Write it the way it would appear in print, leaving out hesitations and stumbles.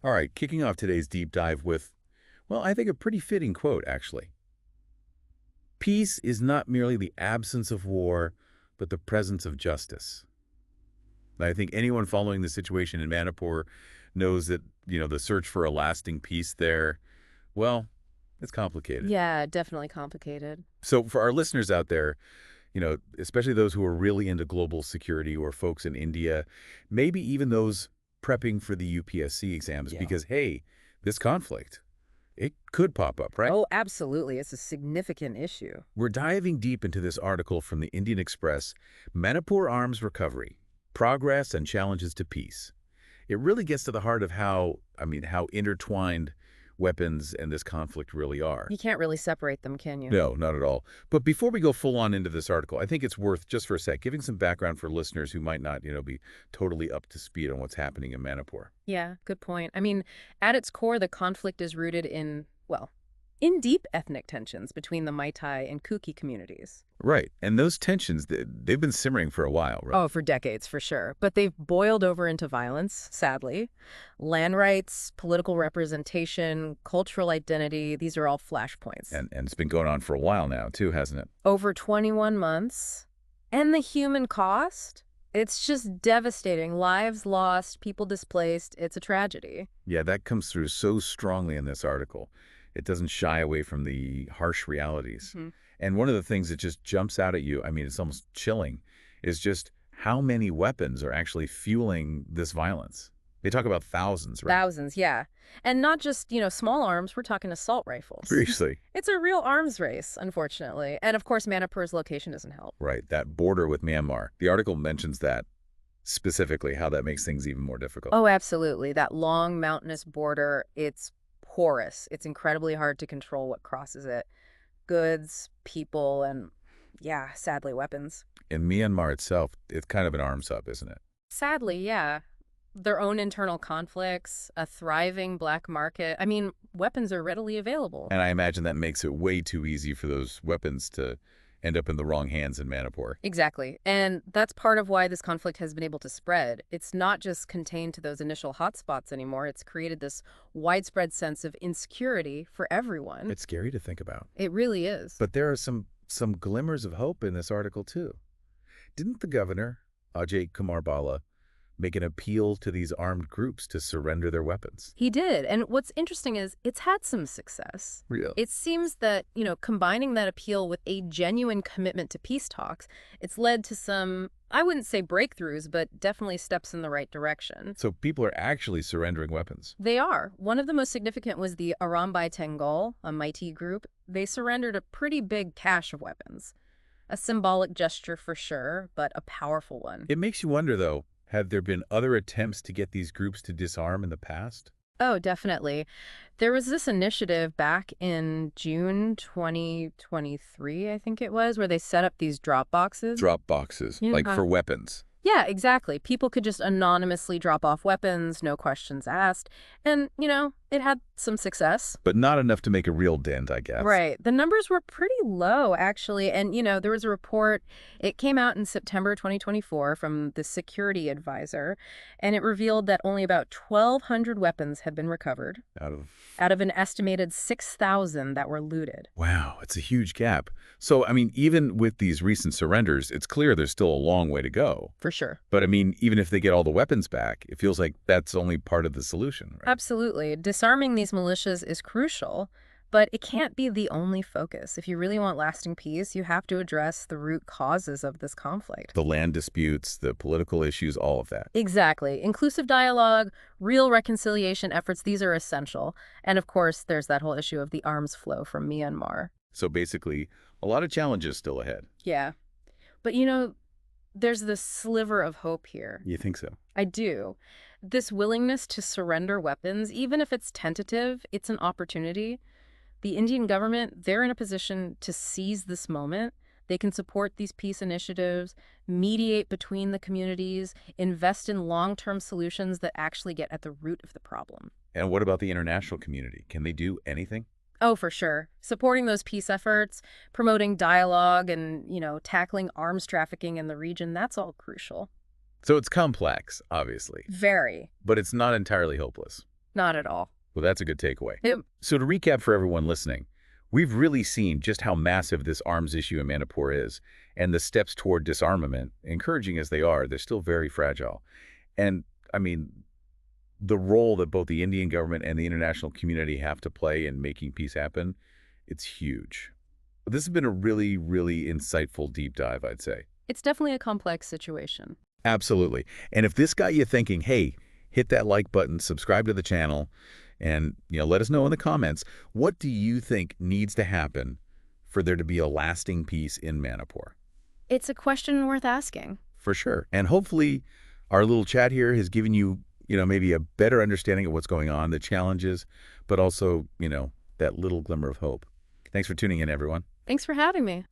All right, kicking off today's deep dive with, well, I think a pretty fitting quote, actually. Peace is not merely the absence of war, but the presence of justice. I think anyone following the situation in Manipur knows that, the search for a lasting peace there, well, it's complicated. Yeah, definitely complicated. So for our listeners out there, especially those who are really into global security or folks in India, maybe even those prepping for the UPSC exams, Yeah. because, hey, this conflict, it could pop up, right? Oh, absolutely. It's a significant issue. We're diving deep into this article from the Indian Express, Manipur Arms Recovery, Progress and Challenges to Peace. It really gets to the heart of how intertwined weapons and this conflict really are. You can't really separate them, can you? No, not at all. But before we go full on into this article, I think it's worth, just for a sec, giving some background for listeners who might not, be totally up to speed on what's happening in Manipur. Yeah, good point. I mean, at its core, the conflict is rooted in, well, in deep ethnic tensions between the Maitai and Kuki communities. Right. And those tensions, they've been simmering for a while, right? Oh, for decades, for sure. But they've boiled over into violence, sadly. Land rights, political representation, cultural identity, these are all flashpoints. And it's been going on for a while now, too, hasn't it? Over 21 months. And the human cost? It's just devastating. Lives lost, people displaced. It's a tragedy. Yeah, that comes through so strongly in this article. It doesn't shy away from the harsh realities. Mhm. And one of the things that just jumps out at you, it's almost chilling, is just how many weapons are actually fueling this violence. They talk about thousands, right? Thousands, yeah. And not just, small arms, we're talking assault rifles. Seriously. It's a real arms race, unfortunately. And of course, Manipur's location doesn't help. Right, that border with Myanmar. The article mentions that specifically, how that makes things even more difficult. Oh, absolutely. That long mountainous border, it's porous. It's incredibly hard to control what crosses it. Goods, people, and yeah, sadly, weapons. In Myanmar itself, it's kind of an arms hub, isn't it? Sadly, yeah. Their own internal conflicts, a thriving black market. I mean, weapons are readily available. And I imagine that makes it way too easy for those weapons to end up in the wrong hands in Manipur. Exactly. And that's part of why this conflict has been able to spread. It's not just contained to those initial hotspots anymore. It's created this widespread sense of insecurity for everyone. It's scary to think about. It really is. But there are some glimmers of hope in this article, too. Didn't the governor, Ajay Kumar Bala, make an appeal to these armed groups to surrender their weapons? He did. And what's interesting is it's had some success. Real. It seems that, combining that appeal with a genuine commitment to peace talks, it's led to some, I wouldn't say breakthroughs, but definitely steps in the right direction. So people are actually surrendering weapons. They are. One of the most significant was the Arambai Tengal, a Mighty group. They surrendered a pretty big cache of weapons. A symbolic gesture for sure, but a powerful one. It makes you wonder, though, have there been other attempts to get these groups to disarm in the past? Oh, definitely. There was this initiative back in June 2023, I think it was, where they set up these drop boxes. Drop boxes, like for weapons. Yeah, exactly. People could just anonymously drop off weapons, no questions asked. And, it had some success. But not enough to make a real dent, I guess. Right. The numbers were pretty low, actually. And, there was a report, it came out in September 2024 from the security advisor, and it revealed that only about 1,200 weapons had been recovered out of an estimated 6,000 that were looted. Wow, it's a huge gap. So, even with these recent surrenders, it's clear there's still a long way to go. For sure. But, even if they get all the weapons back, it feels like that's only part of the solution, right? Absolutely. Disarming these militias is crucial, but it can't be the only focus. If you really want lasting peace, you have to address the root causes of this conflict. The land disputes, the political issues, all of that. Exactly. Inclusive dialogue, real reconciliation efforts, these are essential. And of course, there's that whole issue of the arms flow from Myanmar. So basically, a lot of challenges still ahead. Yeah. But there's this sliver of hope here. You think so? I do. This willingness to surrender weapons, even if it's tentative, it's an opportunity. The Indian government, they're in a position to seize this moment. They can support these peace initiatives, mediate between the communities, invest in long-term solutions that actually get at the root of the problem. And what about the international community? Can they do anything? Oh, for sure. Supporting those peace efforts, promoting dialogue, and, tackling arms trafficking in the region, that's all crucial. So it's complex, obviously. Very. But it's not entirely hopeless. Not at all. Well, that's a good takeaway. Yep. So to recap for everyone listening, we've really seen just how massive this arms issue in Manipur is, and the steps toward disarmament, encouraging as they are, they're still very fragile. And, I mean, the role that both the Indian government and the international community have to play in making peace happen, it's huge. This has been a really, really insightful deep dive, I'd say. It's definitely a complex situation. Absolutely. And if this got you thinking, hey, hit that like button, subscribe to the channel, and let us know in the comments, what do you think needs to happen for there to be a lasting peace in Manipur? It's a question worth asking. For sure. And hopefully our little chat here has given you, maybe a better understanding of what's going on, the challenges, but also, that little glimmer of hope. Thanks for tuning in, everyone. Thanks for having me.